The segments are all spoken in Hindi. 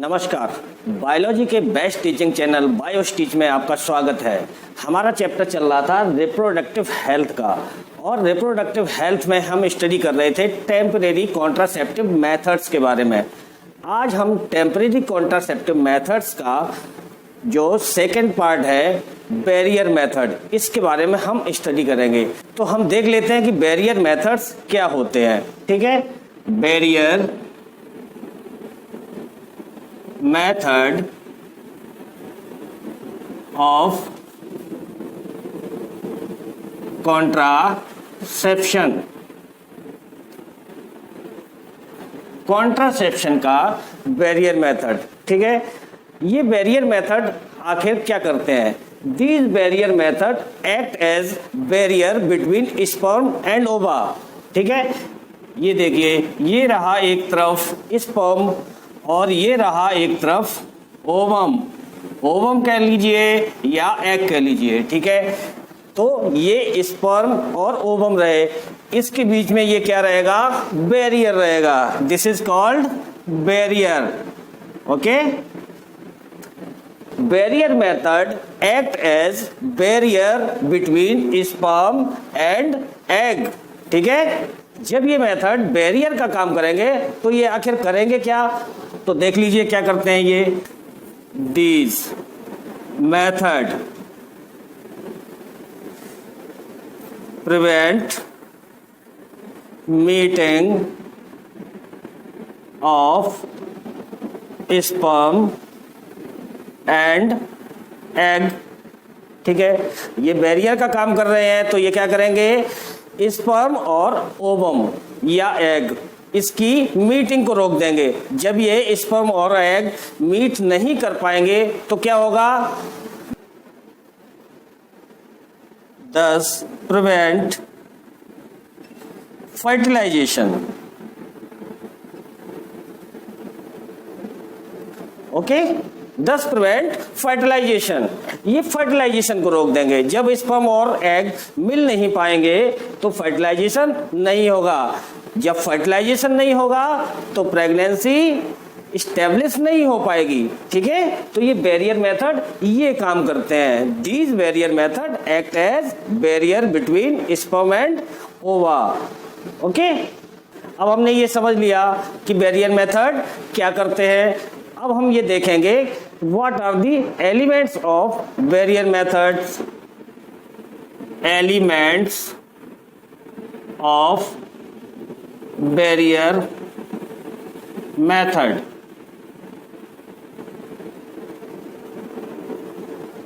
नमस्कार। बायोलॉजी के बेस्ट टीचिंग चैनल बायोस्टीच में आपका स्वागत है। हमारा चैप्टर चल रहा था रिप्रोडक्टिव हेल्थ का, और रिप्रोडक्टिव हेल्थ में हम स्टडी कर रहे थे टेम्परेरी कॉन्ट्रासेप्टिव मेथड्स के बारे में। आज हम टेम्परेरी कॉन्ट्रासेप्टिव मेथड्स का जो सेकेंड पार्ट है बैरियर मेथड, इसके बारे में हम स्टडी करेंगे। तो हम देख लेते हैं कि बैरियर मेथड्स क्या होते हैं। ठीक है, barrier method of contraception। Contraception का बैरियर मेथड। ठीक है, ये बैरियर मेथड आखिर क्या करते हैं? These barrier method act as barrier between sperm and ova. ठीक है, ये देखिए, ये रहा एक तरफ स्पर्म और ये रहा एक तरफ ओवम। ओवम कह लीजिए या एग कह लीजिए। ठीक है, तो ये स्पर्म और ओवम रहे, इसके बीच में ये क्या रहेगा? बैरियर रहेगा। This is called barrier. Okay, barrier method act as barrier between sperm and egg. ठीक है, जब ये मेथड बैरियर का काम करेंगे तो ये आखिर करेंगे क्या? तो देख लीजिए क्या करते हैं ये। This method prevent meeting of sperm and egg. ठीक है, ये बैरियर का काम कर रहे हैं, तो ये क्या करेंगे? स्पर्म और ओवम या एग, इसकी मीटिंग को रोक देंगे। जब ये स्पर्म और एग मीट नहीं कर पाएंगे तो क्या होगा? दस प्रिवेंट फर्टिलाइजेशन। ओके, दस प्रिवेंट फर्टिलाइजेशन, ये फर्टिलाइजेशन को रोक देंगे। जब स्पर्म और एग मिल नहीं पाएंगे तो फर्टिलाइजेशन नहीं होगा। जब फर्टिलाइजेशन नहीं होगा तो प्रेगनेंसी स्टेब्लिश नहीं हो पाएगी। ठीक है, तो ये बैरियर मेथड ये काम करते हैं। These barrier method act as barrier between sperm and ova. Okay, अब हमने ये समझ लिया कि बैरियर मेथड क्या करते हैं। अब हम ये देखेंगे what are the elements of barrier methods. Elements of barrier method.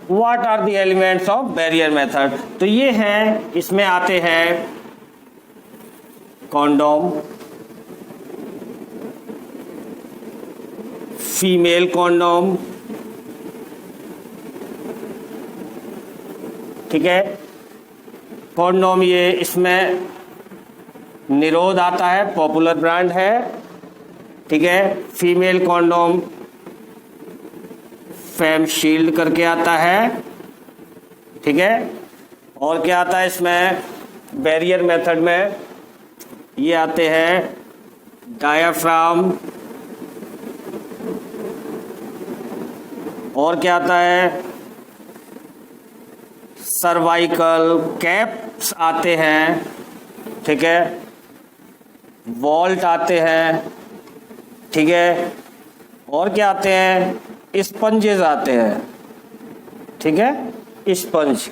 What are the elements of barrier method? तो ये हैं, इसमें आते हैं कॉन्डोम, फीमेल कॉन्डोम। ठीक है, कॉन्डोम ये इसमें निरोध आता है, पॉपुलर ब्रांड है। ठीक है, फीमेल कॉन्डोम फेम शील्ड करके आता है। ठीक है, और क्या आता है इसमें बैरियर मेथड में? ये आते हैं डायाफ्राम, और क्या आता है? सर्वाइकल कैप्स आते हैं। ठीक है, वॉल्ट आते हैं। ठीक है, और क्या आते हैं? स्पंजेस आते हैं। ठीक है, स्पंज।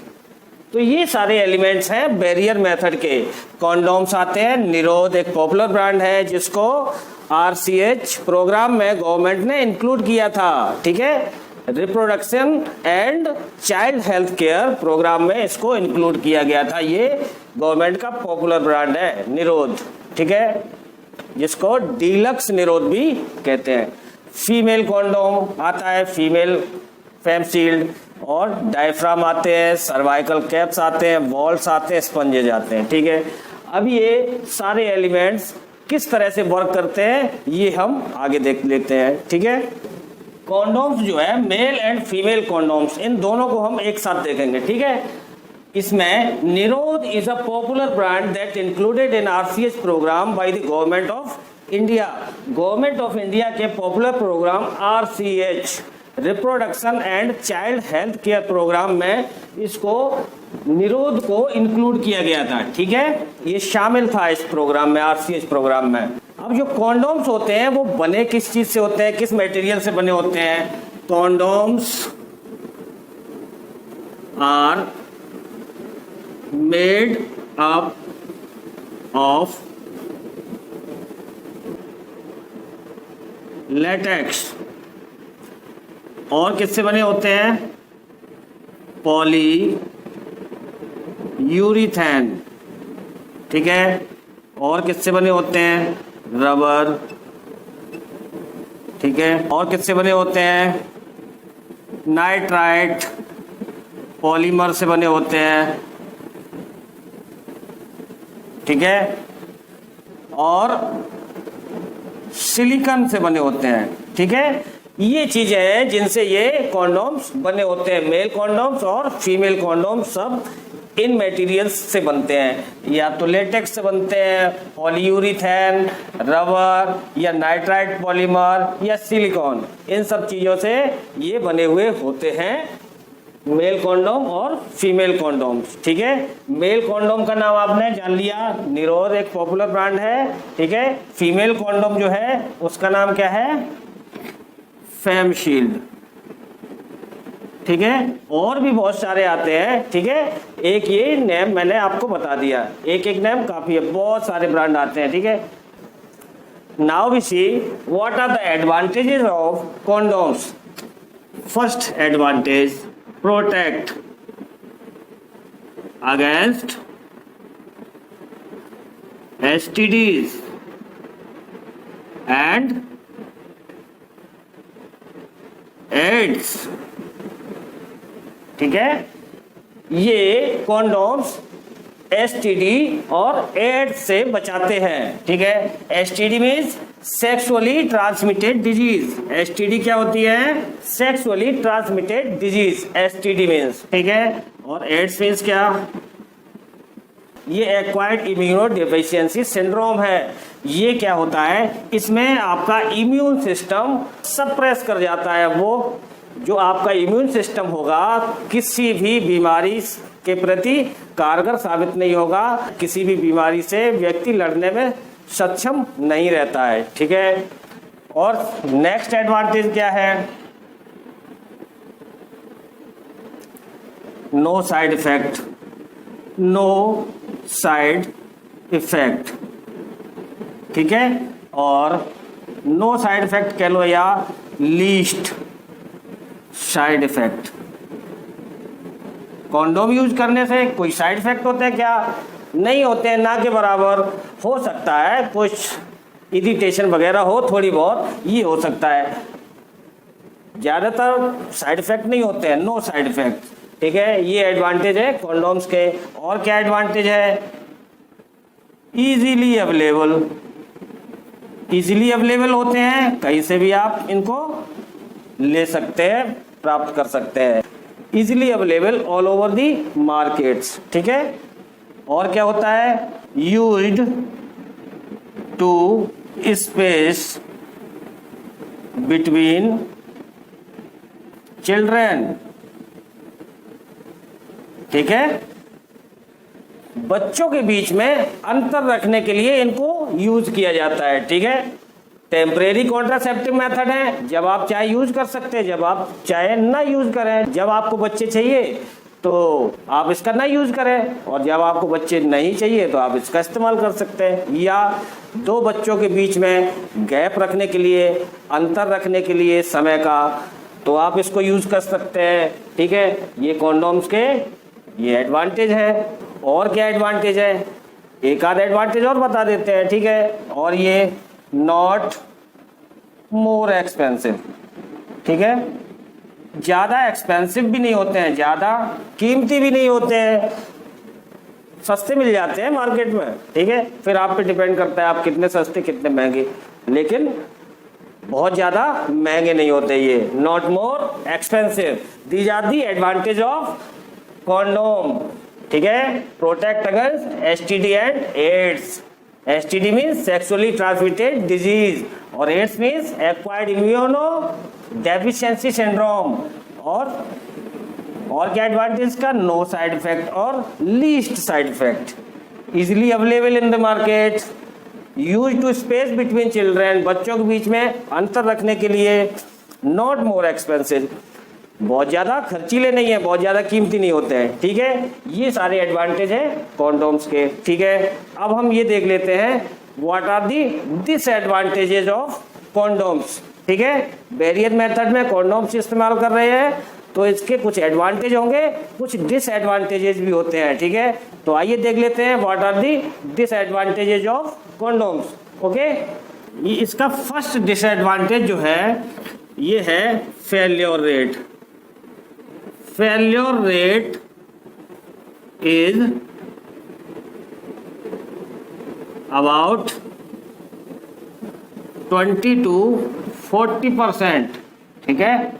तो ये सारे एलिमेंट्स हैं बैरियर मेथड के। कॉन्डोम्स आते हैं, निरोध एक पॉपुलर ब्रांड है जिसको RCH प्रोग्राम में गवर्नमेंट ने इंक्लूड किया था। ठीक है, reproduction and child health care programme में इसको इंक्लूड किया गया था। ये गवर्नमेंट का पॉपुलर ब्रांड है निरोध। ठीक है, जिसको डीलक्स निरोध भी कहते हैं। फीमेल कॉन्डोम आता है, फीमेल फेम शील्ड, और डायफ्राम आते हैं, सर्वाइकल कैप्स आते हैं, वॉल्स आते हैं, स्पंजेज आते हैं। ठीक है, अब ये सारे एलिमेंट्स किस तरह से वर्क करते हैं ये हम आगे देख लेते हैं। ठीक है, कॉन्डोम्स जो है मेल एंड फीमेल कॉन्डोम्स, इन दोनों को हम एक साथ देखेंगे। ठीक है, इसमें Nirodh is a popular brand that included in RCH programme by the government of India, government of India के popular programme RCH, reproduction and child health care programme में इसको निरोध को इंक्लूड किया गया था। ठीक है, ये शामिल था इस प्रोग्राम में, RCH प्रोग्राम में। अब जो कॉन्डोम्स होते हैं वो बने किस चीज से होते हैं, किस मटेरियल से बने होते हैं? Condoms are made up of latex, और किससे बने होते हैं? Polyurethane. ठीक है, और किससे बने होते हैं? रबर। ठीक है, और किससे बने होते हैं? नाइट्राइट पॉलीमर से बने होते हैं। ठीक है, और सिलिकॉन से बने होते हैं। ठीक है, ये चीजें हैं जिनसे ये कॉन्डोम्स बने होते हैं। मेल कॉन्डोम्स और फीमेल कॉन्डोम्स सब इन मटेरियल्स से बनते हैं, या तो लेटेक्स से बनते हैं, पॉलीयूरिथेन, रबर, या नाइट्राइट पॉलीमर, या सिलिकॉन। इन सब चीजों से ये बने हुए होते हैं मेल कॉन्डोम और फीमेल कॉन्डोम्स। ठीक है, मेल कॉन्डोम का नाम आपने जान लिया, निरोध एक पॉपुलर ब्रांड है। ठीक है, फीमेल कॉन्डोम जो है उसका नाम क्या है? Fame shield. ठीक है, और भी बहुत सारे आते हैं। ठीक है, एक ये नेम मैंने आपको बता दिया, एक एक नेम काफी है, बहुत सारे ब्रांड आते हैं। ठीक है, now we see what are the advantages of condoms. First advantage, protect against STDs and AIDS. ठीक है, ये कॉन्डोम्स STD और एड्स से बचाते हैं। ठीक है, STD means sexually transmitted disease. STD क्या होती है? Sexually transmitted disease, STD means. ठीक है, और एड्स मीन्स क्या? ये एक्वायर्ड इम्यूनो डिफिशियंसी सिंड्रोम है। ये क्या होता है? इसमें आपका इम्यून सिस्टम सप्रेस कर जाता है। वो जो आपका इम्यून सिस्टम होगा किसी भी बीमारी के प्रति कारगर साबित नहीं होगा, किसी भी बीमारी से व्यक्ति लड़ने में सक्षम नहीं रहता है। ठीक है, और नेक्स्ट एडवांटेज क्या है? No side effect, no side effect. ठीक है, और नो साइड इफेक्ट कह लो या least side effect. Condom use करने से कोई साइड इफेक्ट होते हैं क्या? नहीं होते हैं, ना के बराबर। हो सकता है कुछ इरिटेशन वगैरह हो, थोड़ी बहुत, ये हो सकता है, ज्यादातर साइड इफेक्ट नहीं होते हैं, नो साइड इफेक्ट। ठीक है, ये एडवांटेज है कॉन्डोम्स के। और क्या एडवांटेज है? इजीली अवेलेबल, इजीली अवेलेबल होते हैं, कहीं से भी आप इनको ले सकते हैं, प्राप्त कर सकते हैं। Easily available all over the markets. ठीक है, और क्या होता है? Used to space between children. ठीक है, बच्चों के बीच में अंतर रखने के लिए इनको यूज किया जाता है। ठीक है, टेम्परेरी कॉन्ट्रासेप्टिव मेथड है, जब आप चाहे यूज कर सकते हैं, जब आप चाहे ना यूज करें। जब आपको बच्चे चाहिए तो आप इसका ना यूज करें, और जब आपको बच्चे नहीं चाहिए तो आप इसका इस्तेमाल कर सकते हैं। या दो बच्चों के बीच में गैप रखने के लिए, अंतर रखने के लिए समय का, तो आप इसको यूज कर सकते हैं। ठीक है, ये कॉन्डोम्स के ये एडवांटेज है। और क्या एडवांटेज है? एक आध एडवांटेज और बता देते हैं। ठीक है, और ये नॉट मोर एक्सपेंसिव। ठीक है, ज्यादा एक्सपेंसिव भी नहीं होते हैं, ज्यादा कीमती भी नहीं होते हैं, सस्ते मिल जाते हैं मार्केट में। ठीक है, फिर आप पे डिपेंड करता है आप कितने सस्ते कितने महंगे, लेकिन बहुत ज्यादा महंगे नहीं होते। ये not more expensive, these are the advantage of condom. ठीक है, protect against STD and AIDS. STD means sexually transmitted disease और AIDS means acquired immuno deficiency syndrome. और क्या एडवांटेज का? नो साइड इफेक्ट और least side effect, easily available in the market, use to space between children, बच्चों के बीच में अंतर रखने के लिए, नॉट मोर एक्सपेंसिव, बहुत ज़्यादा खर्चीले नहीं है, बहुत ज़्यादा कीमती नहीं होते हैं, ठीक है। ये सारे एडवांटेज है कॉन्डोम्स के, ठीक है। अब हम ये देख लेते हैं what are the disadvantages of condoms, ठीक है। बैरियर मेथड में कॉन्डोम्स इस्तेमाल कर रहे हैं तो इसके कुछ एडवांटेज होंगे, कुछ डिसएडवांटेजेस भी होते हैं, ठीक है। तो आइए देख लेते हैं what are the disadvantages of condoms, okay. ये इसका फर्स्ट डिसएडवांटेज जो है ये है failure rate. Failure rate is about 20 to 40%, ठीक है।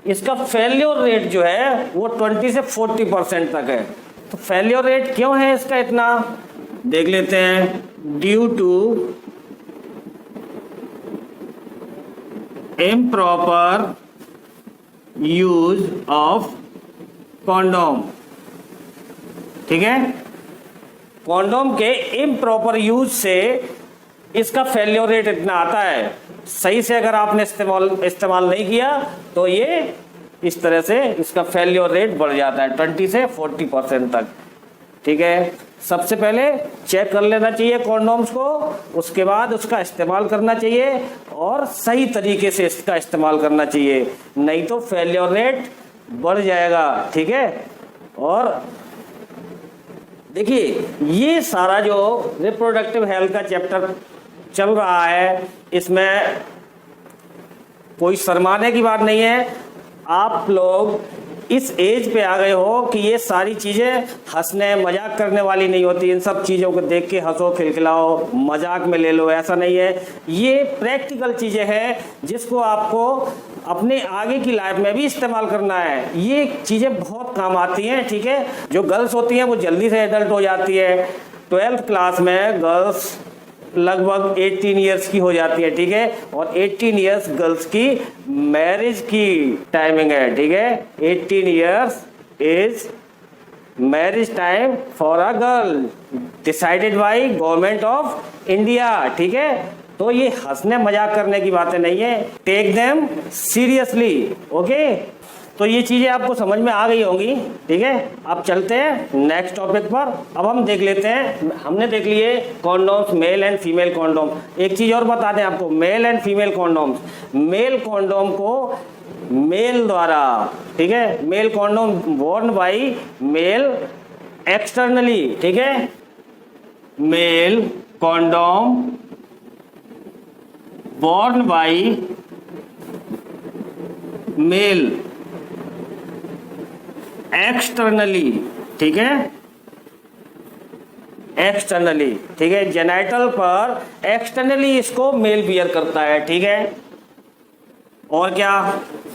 इसका फेल्योर रेट जो है वो 20 से 40% तक है। तो फेल्योर रेट क्यों है इसका इतना, देख लेते हैं। Due to improper use of condom, ठीक है। कॉन्डोम के इम्प्रॉपर यूज से इसका फेल्योर रेट इतना आता है। सही से अगर आपने इस्तेमाल नहीं किया तो ये इस तरह से इसका फेल्योर रेट बढ़ जाता है 20 से 40% तक, ठीक है। सबसे पहले चेक कर लेना चाहिए कॉन्डोम्स को, उसके बाद उसका इस्तेमाल करना चाहिए और सही तरीके से इसका इस्तेमाल करना चाहिए, नहीं तो फेल्योर रेट बढ़ जाएगा, ठीक है। और देखिए ये सारा जो रिप्रोडक्टिव हेल्थ का चैप्टर चल रहा है इसमें कोई शर्माने की बात नहीं है। आप लोग इस एज पे आ गए हो कि ये सारी चीज़ें हंसने मजाक करने वाली नहीं होती। इन सब चीज़ों को देख के हंसो खिलखिलाओ, मजाक में ले लो, ऐसा नहीं है। ये प्रैक्टिकल चीज़ें हैं जिसको आपको अपने आगे की लाइफ में भी इस्तेमाल करना है। ये चीज़ें बहुत काम आती हैं, ठीक है। जो गर्ल्स होती हैं वो जल्दी से एडल्ट हो जाती है। 12th क्लास में गर्ल्स लगभग 18 ईयर्स की हो जाती है, ठीक है। और 18 ईयर्स गर्ल्स की मैरिज की टाइमिंग है, ठीक है। 18 years is marriage time for a girl decided by government of India, ठीक है। तो ये हंसने मजाक करने की बातें नहीं है, टेक देम सीरियसली, ओके। तो ये चीजें आपको समझ में आ गई होंगी, ठीक है। अब चलते हैं नेक्स्ट टॉपिक पर। अब हम देख लेते हैं, हमने देख लिए condoms, male and female condom. एक चीज और बता दें आपको, male and female condoms. Male condom को मेल द्वारा, ठीक है, male condom borne by male externally, ठीक है। Male condom borne by male externally, ठीक है, एक्सटर्नली, ठीक है। जेनाइटल पर एक्सटर्नली इसको मेल वियर करता है, ठीक है। और क्या,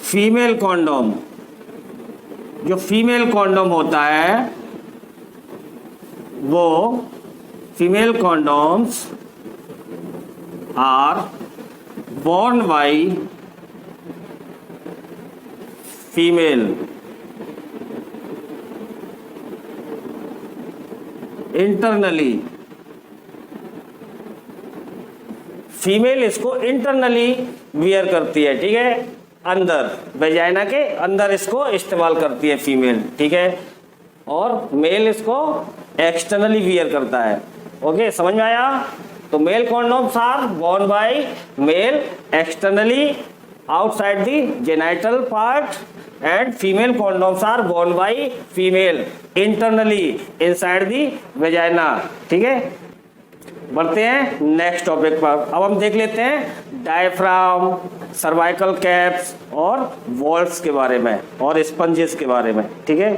फीमेल कॉन्डोम, जो फीमेल कॉन्डोम होता है वो female condoms are borne by female internally. Female इसको इंटरनली वियर करती है, ठीक है, अंदर वेजाइना के अंदर इसको इस्तेमाल करती है फीमेल, ठीक है। और मेल इसको एक्सटर्नली वियर करता है, ओके, समझ में आया। तो male condoms are borne by male externally outside the genital part and female condoms are worn by female internally inside the vagina, ठीक है। बढ़ते हैं नेक्स्ट टॉपिक पर। अब हम देख लेते हैं डायफ्राम, सर्वाइकल कैप्स और वॉल्व्स के बारे में और स्पंजेस के बारे में, ठीक है।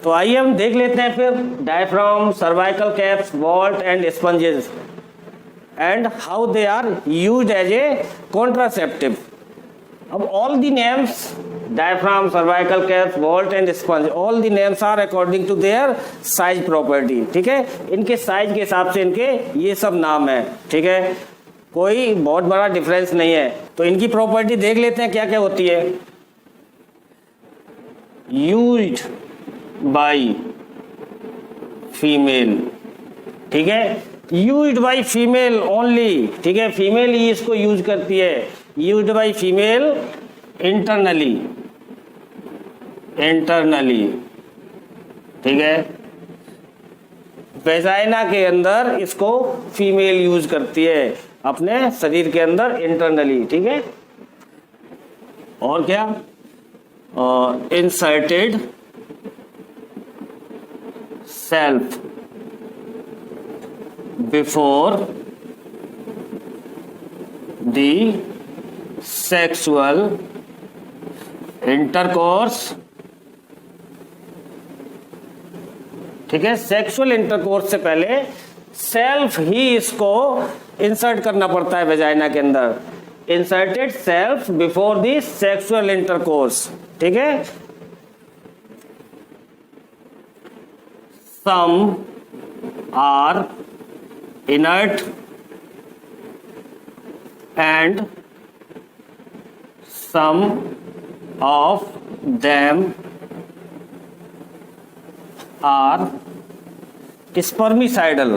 तो आइए हम देख लेते हैं फिर diaphragm, cervical caps, vault and sponges and how they are used as a contraceptive. अब all the names diaphragm, cervical caps, vault and sponge, all the names are according to their size property. ठीक है, इनके साइज के हिसाब से इनके ये सब नाम है. ठीक है, कोई बहुत बड़ा डिफरेंस नहीं है. तो इनकी प्रॉपर्टी देख लेते हैं क्या क्या होती है. Used by female. ठीक है, यूज्ड बाई फीमेल ओनली. ठीक है, फीमेल ही इसको यूज करती है. Used by female internally. ठीक है, वेजाइना के अंदर इसको फीमेल यूज करती है, अपने शरीर के अंदर इंटरनली. ठीक है, और क्या, inserted self before the sexual intercourse. ठीक है, सेक्सुअल इंटरकोर्स से पहले सेल्फ ही इसको इंसर्ट करना पड़ता है वेजाइना के अंदर. Inserted self before the sexual intercourse. ठीक है, some are inert and some of them are spermicidal.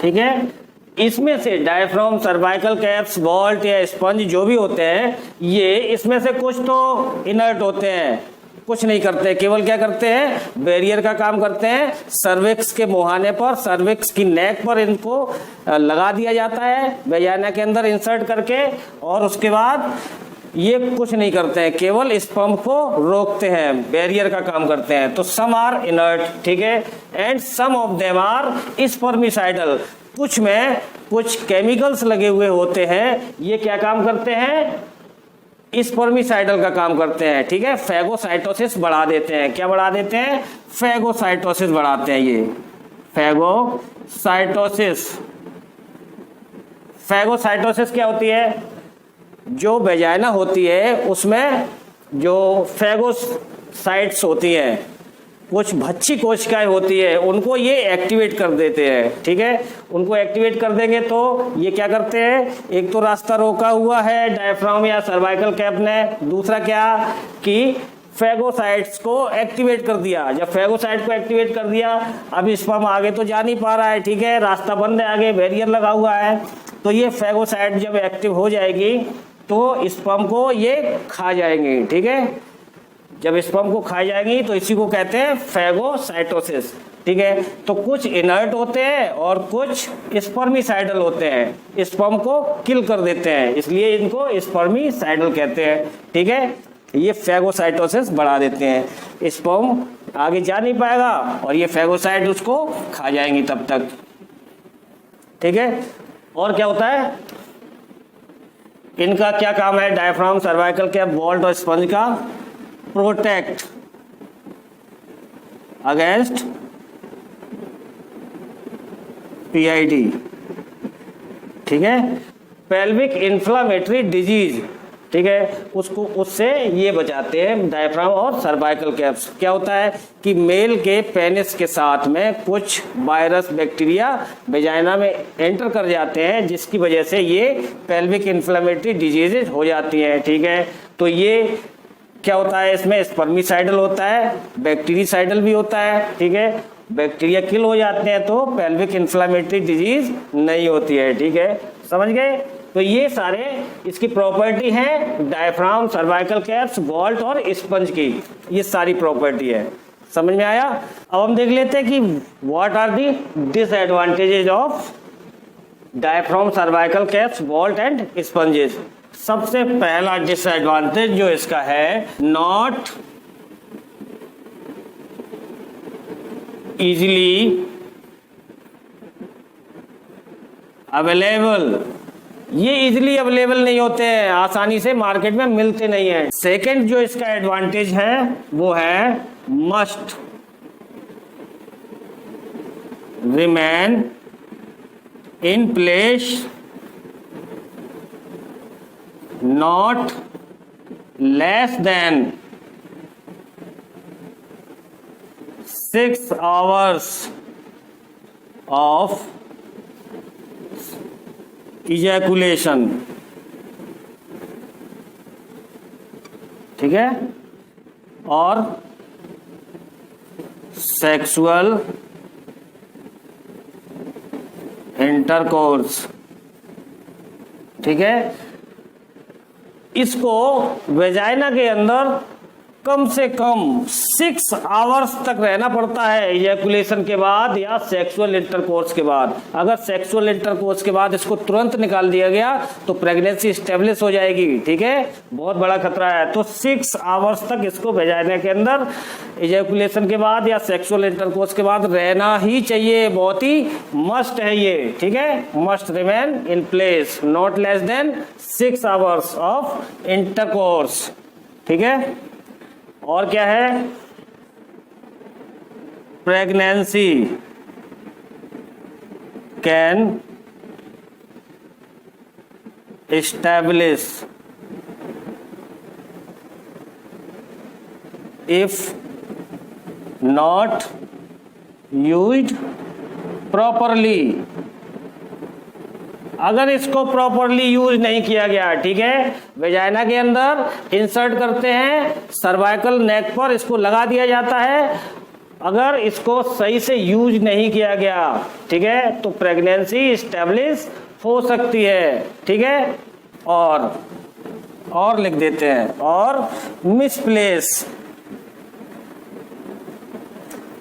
ठीक है, इसमें से डायफ्राम, सर्वाइकल कैप्स, वॉल्ट या स्पंज जो भी होते हैं, ये इसमें से कुछ तो इनर्ट होते हैं, कुछ नहीं करते, केवल क्या करते हैं, बैरियर का काम करते हैं. सर्विक्स के मुहाने पर, सर्विक्स की नेक पर इनको लगा दिया जाता है वेजाइना के अंदर इंसर्ट करके, और उसके बाद ये कुछ नहीं करते हैं, केवल स्पर्म को रोकते हैं, बैरियर का काम करते हैं. तो सम आर इनर्ट. ठीक है, and some of them are spermicidal. कुछ में कुछ केमिकल्स लगे हुए होते हैं, ये क्या काम करते हैं, स्पर्मिसाइडल का काम करते हैं. ठीक है, फैगोसाइटोसिस बढ़ा देते हैं. क्या बढ़ा देते हैं, फैगोसाइटोसिस बढ़ाते हैं. ये फैगोसाइटोसिस. फैगोसाइटोसिस क्या होती है, जो वेजाइना होती है उसमें जो फैगोसाइट्स होती हैं, कुछ भच्छी कोशिकाएं होती है, उनको ये एक्टिवेट कर देते हैं. ठीक है, उनको एक्टिवेट कर देंगे तो ये क्या करते हैं, एक तो रास्ता रोका हुआ है डायफ्राम या सर्वाइकल कैप ने, दूसरा क्या कि फैगोसाइट्स को एक्टिवेट कर दिया. जब फैगोसाइट को एक्टिवेट कर दिया, अब स्पर्म आगे तो जा नहीं पा रहा है. ठीक है, रास्ता बंद है, आगे बैरियर लगा हुआ है. तो ये फैगोसाइट जब एक्टिव हो जाएगी तो स्पर्म को ये खा जाएंगे. ठीक है, जब स्पर्म को खा जाएंगी तो इसी को कहते हैं फैगोसाइटोसिस. ठीक है, तो कुछ इनर्ट होते हैं और कुछ स्पर्मिसाइडल होते हैं, स्पर्म को किल कर देते हैं, इसलिए इनको स्पर्मिसाइडल कहते हैं. ठीक है, ये फैगोसाइटोसिस बढ़ा देते हैं, स्पर्म आगे जा नहीं पाएगा और ये फैगोसाइट उसको खा जाएंगी तब तक. ठीक है, और क्या होता है, इनका क्या काम है, डायफ्राम, सर्वाइकल कैप, वॉल्ट और स्पंज का, प्रोटेक्ट अगेंस्ट पीआईडी. ठीक है, पेल्विक इन्फ्लामेटरी डिजीज. ठीक है, उसको उससे ये बचाते हैं डायफ्राम और सर्वाइकल कैप्स. क्या होता है कि मेल के पेनिस के साथ में कुछ वायरस, बैक्टीरिया वेजाइना में एंटर कर जाते हैं, जिसकी वजह से ये पेल्विक इन्फ्लामेटरी डिजीजेज हो जाती हैं. ठीक है, तो ये क्या होता है, इसमें स्पर्मिसाइडल होता है, बैक्टीरियासाइडल भी होता है. ठीक है, बैक्टीरिया किल हो जाते हैं तो पेल्विक इन्फ्लामेटरी डिजीज नहीं होती है. ठीक है, समझ गए. तो ये सारे इसकी प्रॉपर्टी है, डायफ्राम, सर्वाइकल कैप्स, वॉल्ट और स्पंज की, ये सारी प्रॉपर्टी है. समझ में आया. अब हम देख लेते हैं कि what are the disadvantages of diaphragm, cervical caps, vault and sponges. सबसे पहला डिसएडवांटेज जो इसका है, नॉट इजीली अवेलेबल. ये इजीली अवेलेबल नहीं होते हैं, आसानी से मार्केट में मिलते नहीं है. सेकंड जो इसका एडवांटेज है वो है must remain in place not less than 6 hours of ejaculation, ठीक है, और सेक्सुअल इंटरकोर्स, ठीक है। इसको वेजाइना के अंदर कम से कम 6 आवर्स तक रहना पड़ता है इजैकुलेशन के बाद या सेक्सुअल इंटरकोर्स के बाद। अगर सेक्सुअल इंटरकोर्स के बाद इसको तुरंत निकाल दिया गया तो प्रेगनेंसी स्टेब्लिश हो जाएगी, ठीक है, बहुत बड़ा खतरा है। तो 6 आवर्स तक इसको वेजाइना के अंदर इजैकुलेशन के बाद या सेक्सुअल इंटरकोर्स के बाद रहना ही चाहिए, बहुत ही मस्ट है ये, ठीक है, must remain in place not less than 6 hours of intercourse, ठीक है। और क्या है, pregnancy can establish if not used properly. अगर इसको प्रॉपरली यूज नहीं किया गया, ठीक है, वेजाइना के अंदर इंसर्ट करते हैं, सर्वाइकल नेक पर इसको लगा दिया जाता है, अगर इसको सही से यूज नहीं किया गया, ठीक है, तो प्रेगनेंसी स्टेब्लिश हो सकती है, ठीक है। और लिख देते हैं, और मिसप्लेस,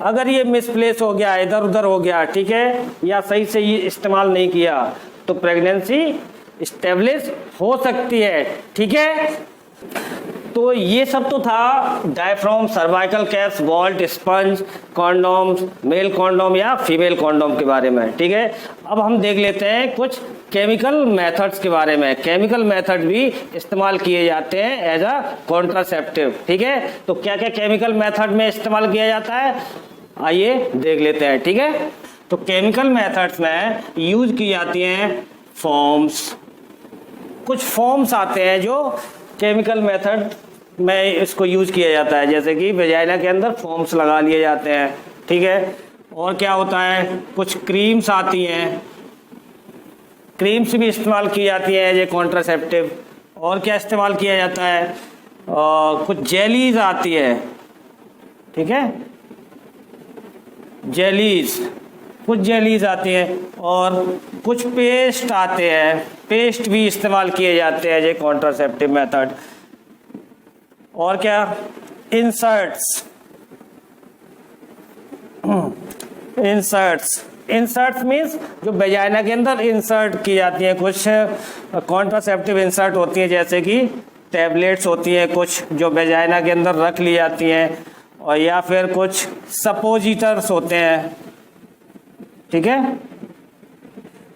अगर ये मिसप्लेस हो गया, इधर उधर हो गया, ठीक है, या सही से ये इस्तेमाल नहीं किया तो प्रेगनेंसी स्टेब्लिश हो सकती है, ठीक है। तो ये सब तो था diaphragm, cervical caps, vault, sponge, condoms, male condom या फीमेल कॉन्डोम के बारे में, ठीक है। अब हम देख लेते हैं कुछ केमिकल मेथड्स के बारे में। केमिकल मेथड भी इस्तेमाल किए जाते हैं एज अ कॉन्ट्रासेप्टिव, ठीक है। तो क्या क्या केमिकल मेथड में इस्तेमाल किया जाता है, आइए देख लेते हैं, ठीक है। तो केमिकल मेथड्स में यूज की जाती हैं फॉर्म्स, कुछ फॉर्म्स आते हैं जो केमिकल मेथड में इसको यूज किया जाता है, जैसे कि वेजाइना के अंदर फॉर्म्स लगा लिए जाते हैं, ठीक है। और क्या होता है, कुछ क्रीम्स आती हैं, क्रीम्स भी इस्तेमाल की जाती है ये कॉन्ट्रासेप्टिव। और क्या इस्तेमाल किया जाता है, कुछ जेलीज आती है, ठीक है, जेलीज, कुछ जेलीज आती हैं, और कुछ पेस्ट आते हैं, पेस्ट भी इस्तेमाल किए जाते हैं ये कॉन्ट्रासेप्टिव मेथड। और क्या, इंसर्ट्स, इंसर्ट्स मीन्स जो वेजाइना के अंदर इंसर्ट की जाती है, कुछ कॉन्ट्रासेप्टिव इंसर्ट होती है, जैसे कि टैबलेट्स होती हैं कुछ जो वेजाइना के अंदर रख ली जाती हैं, और या फिर कुछ सपोजिटर्स होते हैं, ठीक है,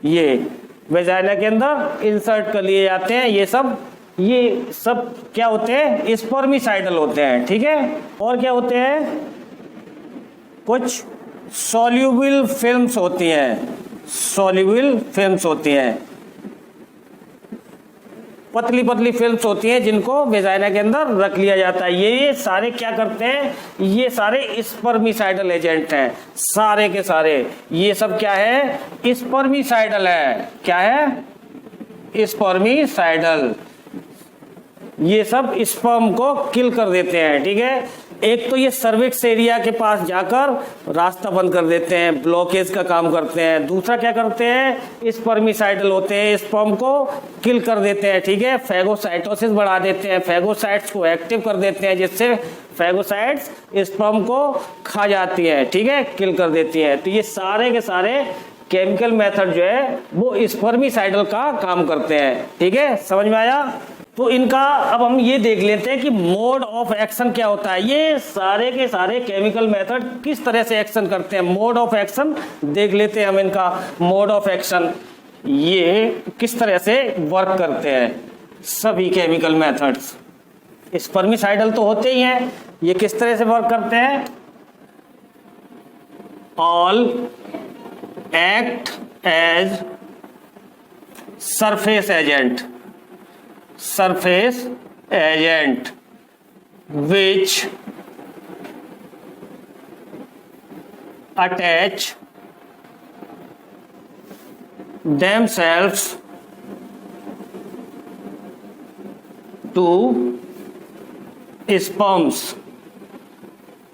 ये वेजाइना के अंदर इंसर्ट कर लिए जाते हैं। ये सब क्या होते हैं, स्पर्मिसाइडल होते हैं, ठीक है। और क्या होते हैं, कुछ सॉल्यूबल फिल्म्स होती हैं, सॉल्यूबल फिल्म्स होती हैं, पतली पतली फिल्म्स होती हैं जिनको वेजाइना के अंदर रख लिया जाता है। ये सारे क्या करते हैं, ये सारे स्पर्मिसाइडल एजेंट हैं, सारे के सारे। ये सब क्या है, स्पर्मिसाइडल है, क्या है, स्पर्मिसाइडल। ये सब स्पर्म को किल कर देते हैं, ठीक है। एक तो ये सर्विक्स एरिया के पास जाकर रास्ता बंद कर देते हैं, ब्लॉकेज का काम करते हैं। दूसरा क्या करते हैं, स्पर्मिसाइडल होते हैं, स्पर्म को किल कर देते हैं, ठीक है, फैगोसाइटोसिस बढ़ा देते हैं, फैगोसाइट्स को एक्टिव कर देते हैं, जिससे फैगोसाइट्स स्पर्म को खा जाती है, ठीक है, किल कर देती है। तो ये सारे के सारे केमिकल मेथड जो है वो स्पर्मिसाइडल का काम करते हैं, ठीक है, समझ में आया। तो इनका अब हम ये देख लेते हैं कि मोड ऑफ एक्शन क्या होता है। ये सारे के सारे केमिकल मेथड किस तरह से एक्शन करते हैं, मोड ऑफ एक्शन देख लेते हैं हम। इनका मोड ऑफ एक्शन ये किस तरह से वर्क करते हैं, सभी केमिकल मेथड्स। स्पर्मिसाइडल तो होते ही हैं, ये किस तरह से वर्क करते हैं, all act as surface agent, surface agent which attach themselves to sperms,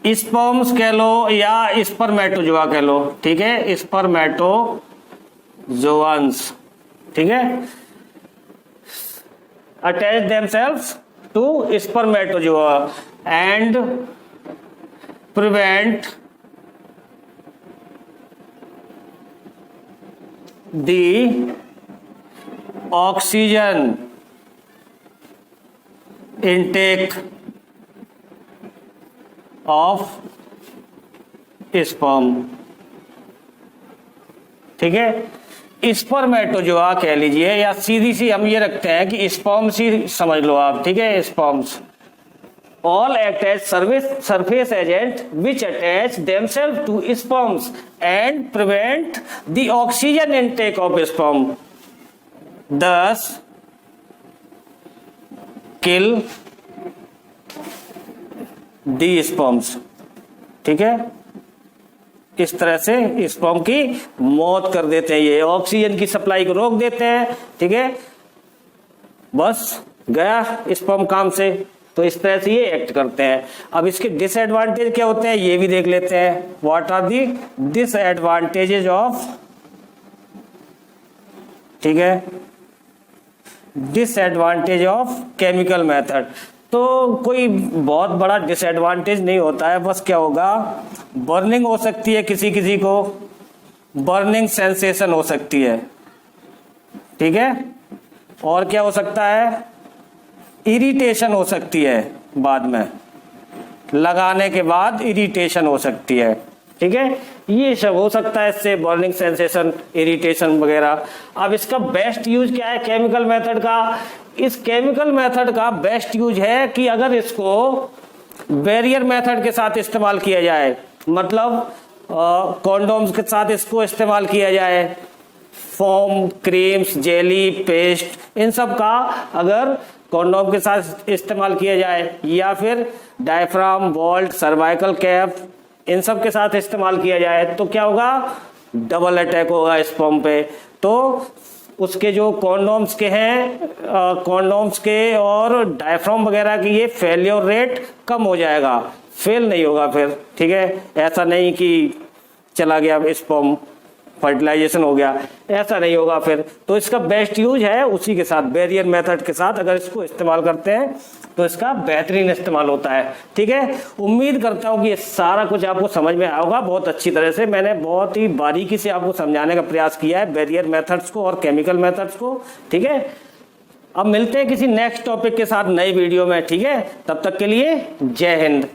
sperms कह लो या स्पर्मेटोजोआ कह लो, ठीक है, स्पर्मेटोजोअन्स, ठीक है, attach themselves to spermatozoa and prevent the oxygen intake of sperm, ठीक है, स्पर्मेटोजोआ कह लीजिए या सीधी सी हम ये रखते हैं कि स्पर्म्स ही समझ लो आप, ठीक है, sperms all act as surface agent which attach themselves to sperms and prevent the oxygen intake of sperm, thus kill the sperms, ठीक है, इस तरह से स्पर्म की मौत कर देते हैं, ये ऑक्सीजन की सप्लाई को रोक देते हैं, ठीक है, बस गया स्पर्म काम से। तो इस तरह से ये एक्ट करते हैं। अब इसके डिसएडवांटेज क्या होते हैं ये भी देख लेते हैं। What are the disadvantages of, ठीक है, डिसएडवांटेज ऑफ केमिकल मेथड। तो कोई बहुत बड़ा डिसएडवांटेज नहीं होता है, बस क्या होगा, बर्निंग हो सकती है, किसी किसी को बर्निंग सेंसेशन हो सकती है, ठीक है, और क्या हो सकता है, इरिटेशन हो सकती है, बाद में लगाने के बाद इरिटेशन हो सकती है, ठीक है, ये सब हो सकता है इससे, बर्निंग सेंसेशन, इरिटेशन वगैरह। अब इसका बेस्ट यूज क्या है केमिकल मेथड का? इस केमिकल मेथड का बेस्ट यूज है कि अगर इसको बैरियर मेथड के साथ इस्तेमाल किया जाए, मतलब कॉन्डोम्स के साथ इसको इस्तेमाल किया जाए, फोम, क्रीम्स, जेली, पेस्ट, इन सब का अगर कॉन्डोम के साथ इस्तेमाल किया जाए, या फिर डायफ्राम, वॉल्ट, सर्वाइकल कैप, इन सब के साथ इस्तेमाल किया जाए, तो क्या होगा, डबल अटैक होगा स्पर्म पे। तो उसके जो कॉन्डोम्स के हैं, कॉन्डोम्स के और डायफ्राम वगैरह की ये फेलियर रेट कम हो जाएगा, फेल नहीं होगा फिर, ठीक है, ऐसा नहीं कि चला गया स्पर्म, फर्टिलाइजेशन हो गया, ऐसा नहीं होगा फिर। तो इसका बेस्ट यूज है उसी के साथ, बैरियर मेथड के साथ अगर इसको इस्तेमाल करते हैं तो इसका बेहतरीन इस्तेमाल होता है, ठीक है। उम्मीद करता हूँ कि ये सारा कुछ आपको समझ में आया होगा बहुत अच्छी तरह से। मैंने बहुत ही बारीकी से आपको समझाने का प्रयास किया है बैरियर मेथड्स को और केमिकल मेथड्स को, ठीक है। अब मिलते हैं किसी नेक्स्ट टॉपिक के साथ नई वीडियो में, ठीक है, तब तक के लिए जय हिंद।